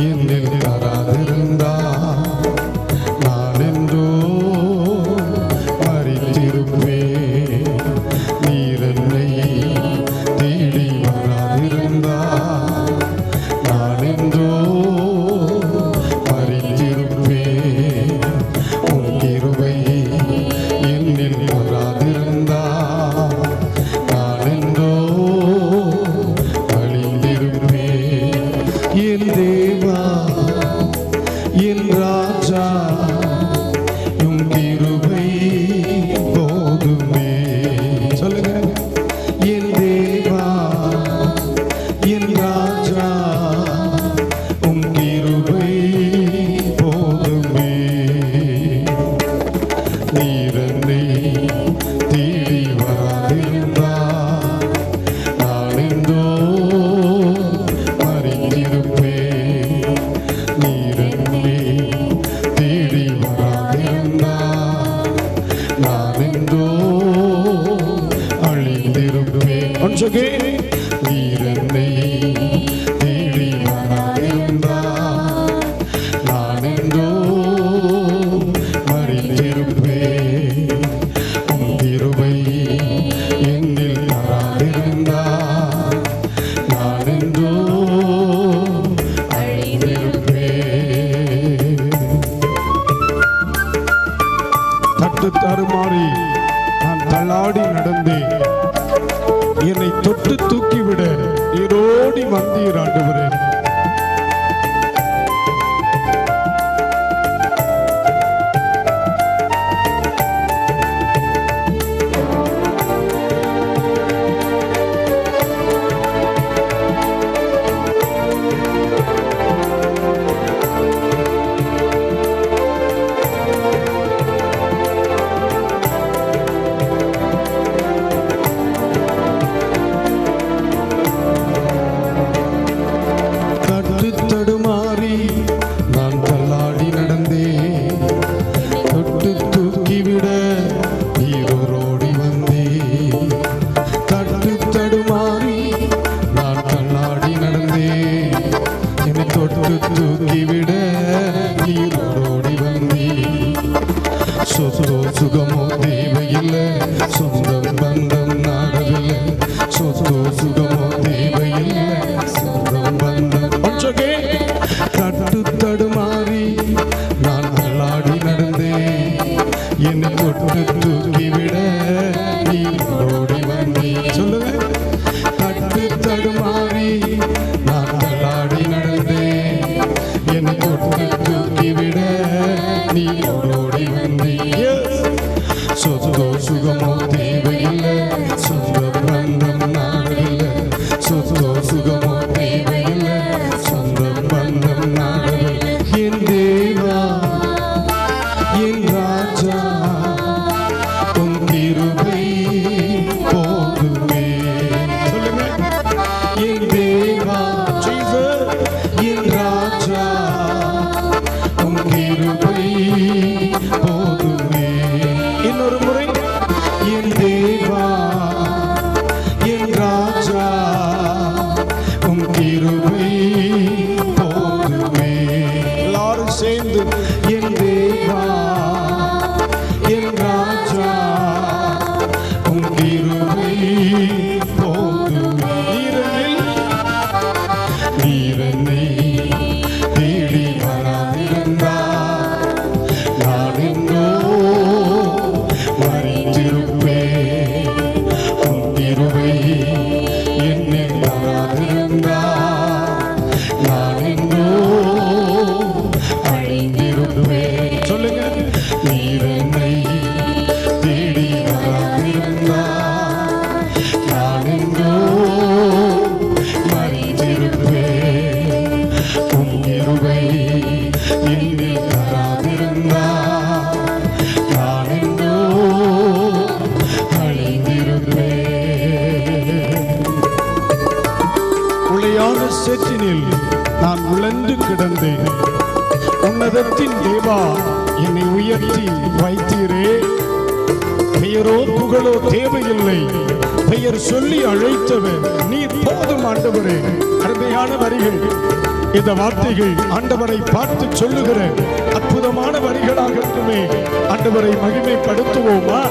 என்னில் வராதிருந்தால் நான் என்றோ மறித்திருப்பேன். நீர் என்னை தேடி வராதிருந்தால் நான் என்றோ மறித்திருப்பேன். உன் கிருபை என்னில் வராதிருந்தால் நான் என்றோ அழிந்திருப்பேன். என் தேவா என் ராஜா உம் கிருபை போதுமே. சொல்லுங்க. என் தேவா என் ராஜா உம் கிருபை போதுமே. நீர் என்னை தேடி வராதிருந்தால் நான் என்றோ மறித்திருப்பேன். நீர் என்னை தேடி வராதிருந்தால் நான் என்றோ அழிந்திருப்பேன். Once again. நீர் என்னை தேடி வராதிருந்தால் நான் என்றோ மறித்திருப்பேன். உம் கிருபை என்னில் வராதிருந்தால் நான் என்றோ அழிந்திருப்பேன். தட்டு தடுமாறி நான் தள்ளாடி நடந்தேன். என்னை தொட்டு தூக்கிவிட நீரோடி வந்தீர் ஆண்டவரே. தட்டு தடுமாறி நான் தள்ளாடி நடந்தேன். தொட்டு தூக்கிவிட நீரோடி வந்தேன். தட்டு தடுமாறி நான் தள்ளாடி நடந்தேன். என்னை தொட்டு தூக்கிவிட நீரோடி வந்தேன். சொத்தோ சுகமோ தேவையில்லை, சொந்தம் பந்தம் நாடவில்லை. சொத்தோ சுகமோ தேவையில்லை, சொந்தம் பந்தம். தட்டு தடுமாறி நான் தள்ளாடி நடந்தேன். என்னை தொட்டு தூக்கிவிட நீரோடி வந்தேன். சொல்லுங்க. தட்டு தடுமாறி நான் தள்ளாடி நடந்தேன். என்னை தொட்டு தூக்கிவிட நீரோடி வந்தேன். சொத்தோ சுகமோ தேவையில்லை, சொந்த பந்தம் நாடவில்லை. சொத்தோ சுகமோ தேவையில்லை, சொந்த பந்தம் நாடவில்லை. என் தேவா என் ராஜா உம் கிருபை போதுமே. சொல்லுங்க. என் தேவா என் ராஜா உம் கிருபை போதுமே. இன்னொரு முறை. என் தேவா என் ராஜா உம் கிருபை போதுமே. எல்லாரும் சேர்ந்து. என் தேவா என் ராஜா உம் கிருபை போதுமே. நீர் என்னை தேடி வராதிருந்தால் நான் என்றோ மறித்திருப்பேன். உம் கிருபை என்னில் வராதிருந்தால் நான் என்றோ அழிந்திருப்பேன். சொல்லுங்க. நீர் என்னை தேடி வராதிருந்தால் நான் என்றோ மறித்திருப்பேன். உம் கிருபை என்னில் வராதிருந்தால் நான் என்றோ அழிந்திருப்பேன். உளையான சேற்றினில் நான் உழன்று கிடந்தேன். உன்னதத்தின் தேவா என்னை உயர்த்தி வைத்தீரே. பெயரோ புகழோ தேவையில்லை, பெயர் சொல்லி அழைத்தவர் நீர் போதும் ஆண்டவரே. அருமையான வரிகள். இந்த வார்த்தைகள் ஆண்டவரை பார்த்து சொல்லுகிற அற்புதமான வரிகளாக இருக்குமே. ஆண்டவரை மகிமைப்படுத்துவோமா?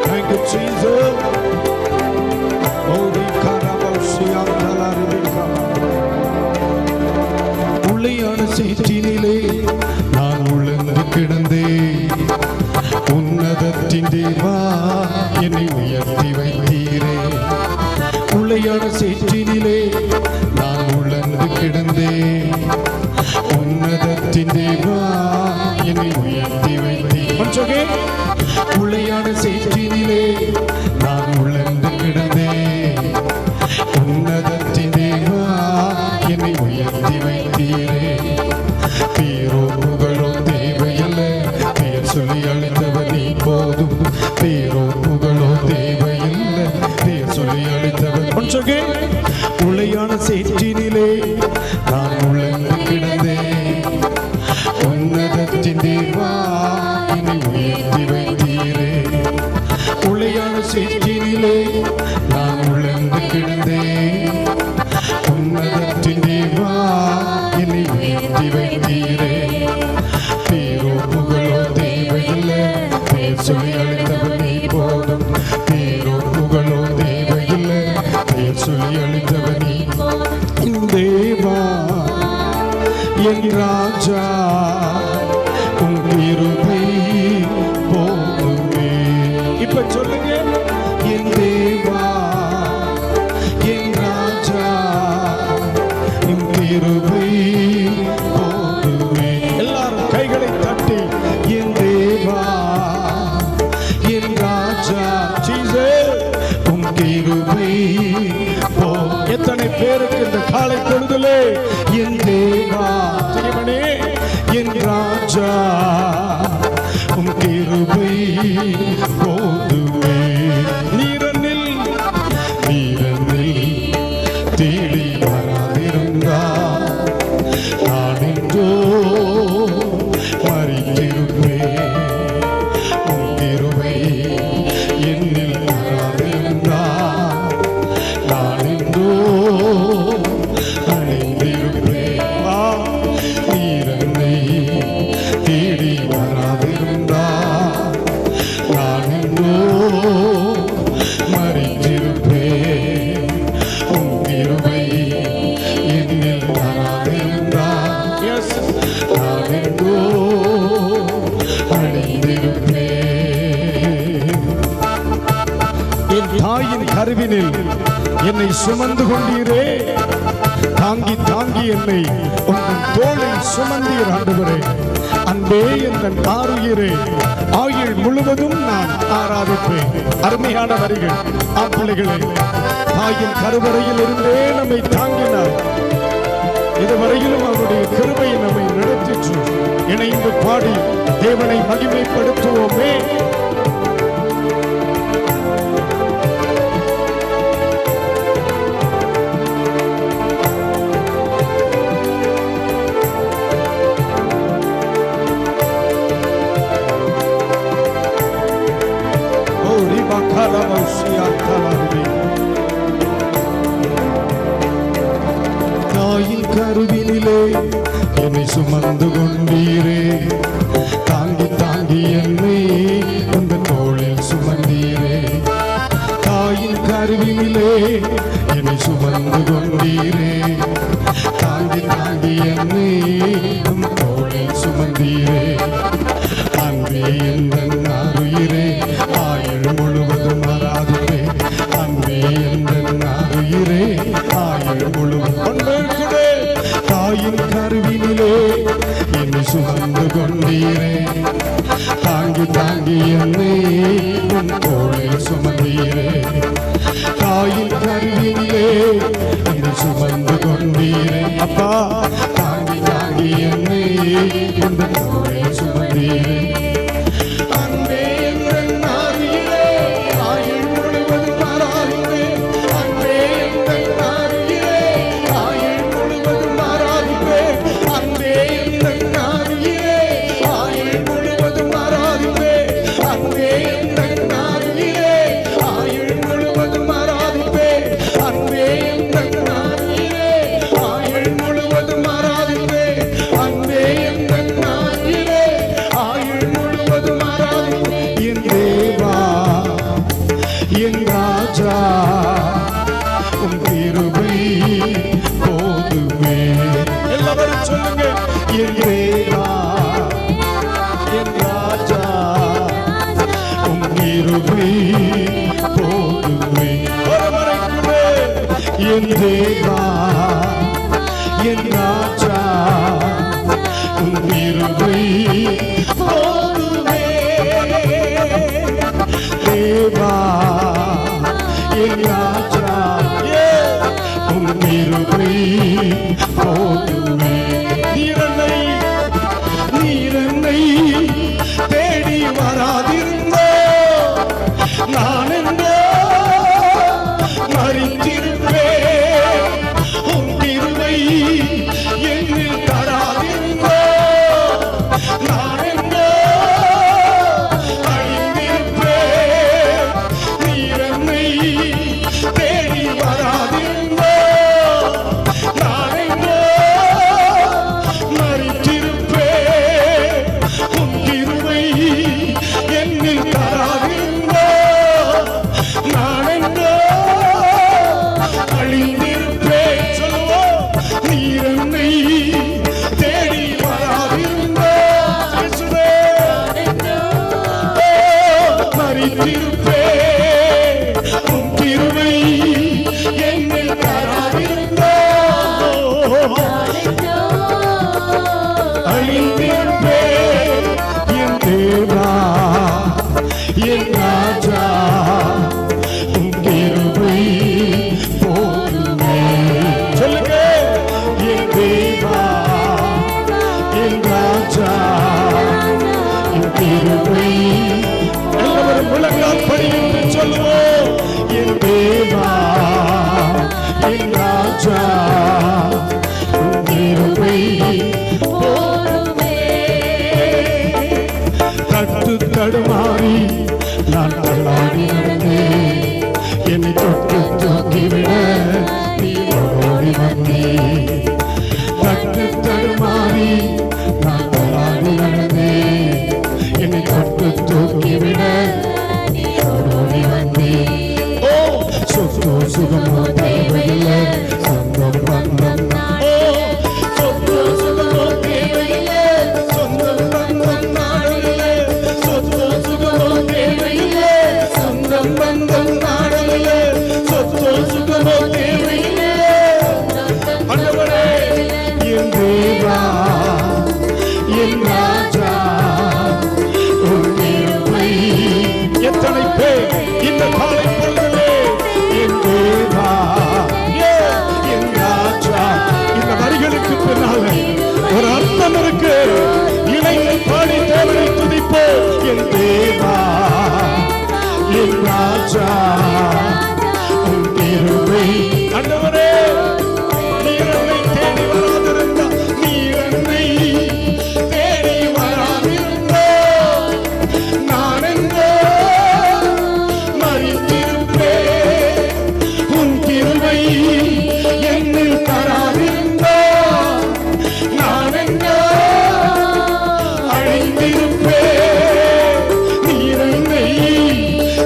Thank you, Jesus. உள்ளையான சேற்றினிலே நான் உழந்து கிடந்தேன். உன்னதத்தின் தேவா என்னை உயர்த்தி வைத்தீரே. உள்ளையான சேற்றினிலே நான் உழந்து கிடந்தேன். உன்னதத்தின் தேவா என்னை உயர்த்தி வைத்தீரே. உள்ளையான சேற்றினிலே நான் உழந்து கிடந்தேன். உன்னதத்தின் தேவா என்னை உயர்த்தி வைத்தீரே. பேரோ புகழோ தேவையில்ல, பேர் சொல்லி அழைத்தவர் நீ போதும். பேரோ புகழோ தேவையில்ல, பேர் சொல்லி அழைத்தவர். உளையான சேற்றினிலே நான் உழந்து கிடந்தேன். உன்னதத்தின் தேவா என்னை உயர்த்தி வைத்தீரே. உளையான சேற்றினிலே நான் உழந்து கிடந்தேன். உன்னதத்தின் தேவா என்னை உயர்த்தி வைத்தீரே. பேரோ புகழோ தேவையில்லை, பேர் சொல்லி அழைத்தவர் நீ போதும். பேரோ புகழோ தேவையில்லை, பேர் சொல்லி அழைத்தவர் நீ. தேவா என் ராஜா உன் கிருபை போதுமே. இப்ப சொல்லுங்க, என் தேவா என் ராஜா உன் கிருபை போதுமே. எல்லாரும் கைகளை தட்டி, என் தேவா என் ராஜா உன் கிருபை போ. எத்தனை பேருக்கு இந்த காலை பொழுதிலே என் தேவா தேவனே என் ராஜா உன் கிருபை போதுமே. நீரனில் தேடி வராதிருந்தா நான் என்றோ மறித்திருப்பேன். உன் கிருபை என்னில் வராதிருந்தா நான் என்றோ அடைந்திருப்பேன். நீரனை தேடி வராதிருந்தா நான் என்றோ மறித்திருப்பேன். உன் கிருபை என்னில் வராதிருந்தா நான் என்றோ அடைந்திருப்பேன். என் தாயின் கருவினில் என்னை சுமந்து கொண்டீரே. தாங்கி தாங்கி என்னை உங்கள் தோளில் சுமந்தீர் ஆண்டவரே. அன்பே என் ஆறுயிரே, ஆயுள் முழுவதும் நான் ஆராதிப்பேன். அருமையான வரிகள். ஆப்பிள்ளைகளே, தாயின் கருவறையில் இருந்தே நம்மை தாங்கினார். இதுவரையிலும் அவருடைய கிருபை நம்மை நடத்திற்று. இணைந்து பாடி தேவனை மகிமைப்படுத்துவோமே. தாயின் கருவினிலே என்னை சுமந்து கொண்டீரே. தாங்கி தாங்கி என்னை உங்கள் தோளில் சுமந்தீரே. தாயின் கருவினிலே என்னை சுமந்து கொண்டீரே. தாங்கி தாங்கி என்னை உங்கள் தோளில் சுமந்தீரே. அன்பே என் ஆறுயிரே, ஆயுள் முழுவதும் ஆராதிப்பே. அன்பே என் ஆறுயிரே, ஆயுள் முழுவதும். தாயின் கருவினிலே என்னை சுமந்து கொண்டீரே. தாங்கி தாங்கி என்னை உன் தோளில் சுமந்தீரே. தாயின் கருவினிலே என்னை சுமந்து கொண்டீரே. அப்பா தாங்கி தாங்கி என் ராஜா உம் கிருபை போதுமே. எல்லாரும் சொல்லுங்க, என் தேவா என் ராஜா உம் கிருபை போதுமே. ஒரு முறைக்குள்ளே என் தேவா என் ராஜா உம் கிருபை போதுமே. தேவா என் ராஜா உம் கிருபை போதுமே. நீரன்னை தேடி வராதிருந்தோ நான் என்றோ மறித்திருப்பேன். உம் கிருபை என்னில் தராதிருந்தோ நான் என்றோ அழிந்திருப்பேன். நீரன்னை தேடி வராதிருந்தோ நான் என்றோ மறித்திருப்பேன். உம் கிருபை என்னில் தராதிருந்தோ நான் என்றோ அழிந்திருப்பேன். சொல்லுவோம், நீரன்னை தேடி வராதிருந்தோ மறித்திருப்பேன். உம் கிருபை என்னில் தராதிருந்தோ அழிந்திருப்பேன். என் தேவா என் ராஜா உம் கிருபை போதுமே. சொல்லுங்க, என் தேவா என் ராஜா உம் கிருபை. எல்லாரும் முழங்கால் படியிட்டு சொல்லுவோம், என் தேவா என் ராஜா உம் கிருபை தட்டு தடுமாறி நான் தள்ளாடி நடந்தேன். என்னை தொட்டு தூக்கிவிட நீ ஓடி வந்தேன். தட்டு தடுமாறி நான் தள்ளாடி நடந்தேன். என்னை தொட்டு தூக்கிவிட நீ ஓடி வந்தேன். ஓ சொத்து சுகமோ தேவையில்லை, சொந்தம் பந்தம் சொத்து சுகமோ தேவையில்லை, சொந்தம் பந்தம் நாடவில்லை. சொத்து சுகமோ தேவையில்லை, சொந்தம் பந்தம் நாடவில்லை. சொத்து சுகமோ தேவையில்லை. ஆண்டவரே, என் தேவா என் ராஜா உம் கிருபை. எத்தனை பேர் இந்த காலை பொழுதிலே என் தேவா என் ராஜா, இந்த வரிகளுக்கு பின்னாலே ஒரு அர்த்தம் இருக்கு. இணைந்து பாடி தேவனை துதிப்போம். என் தேவா என் ராஜா உம் கிருபை. ஆண்டவரே, நீரன்னை தேடி வராதிருந்தா, நீரன்னை தேடி வராதிருந்தா நான் என்றோ மறித்திருப்பேன். உம் கிருபை என்னில் தராதிருந்தா நான் என்றோ அழிந்திருப்பேன். நீரன்னை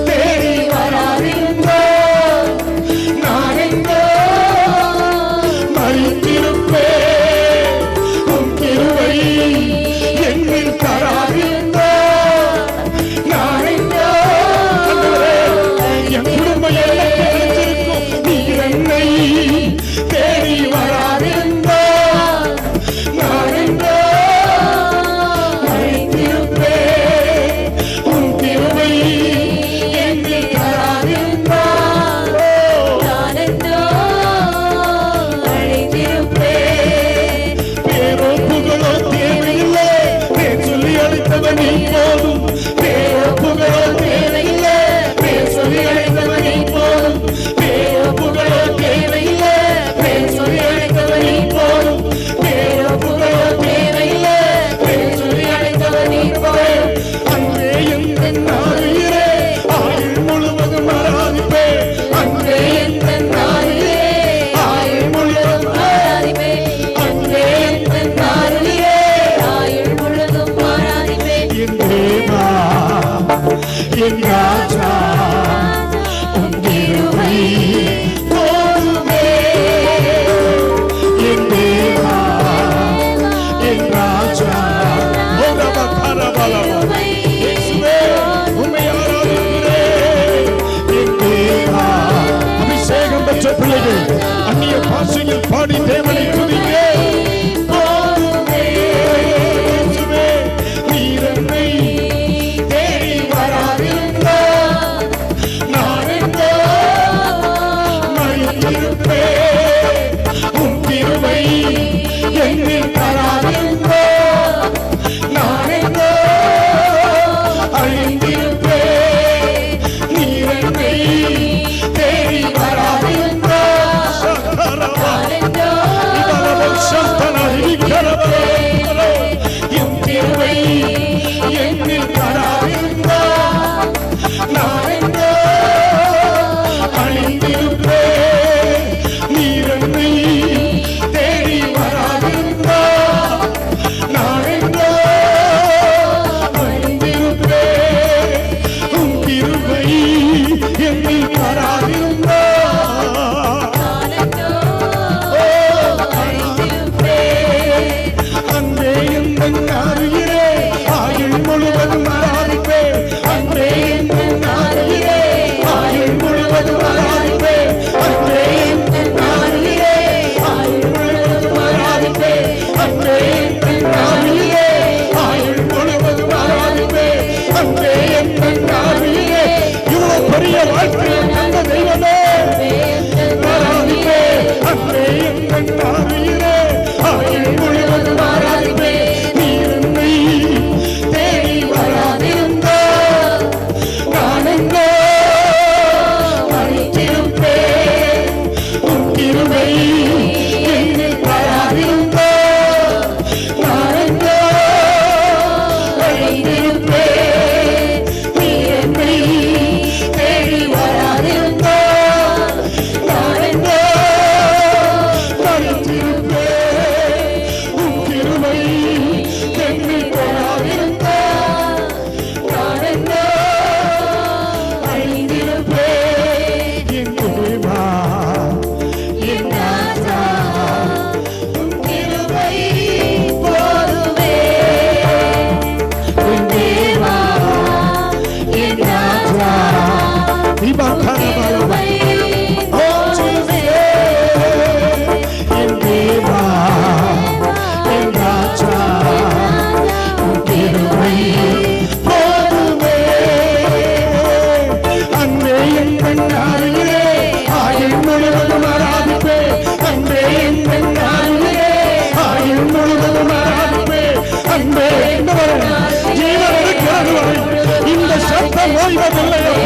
தேடி வராதிருந்தா பலமை போதுமே. என் தேவா என் ராஜா உன் கிருபை போதுமே. அன்பே என் கண்ணாரிலே ஆயுள் முழுவதும் ஆராதிப்பே. அன்பே என் கண்ணாரிலே ஆயுள் முழுவதும் ஆராதிப்பே. அன்பே ஜீவன் இருக்கிறது வரை இந்த சத்தம் ஓய்வதில்லை.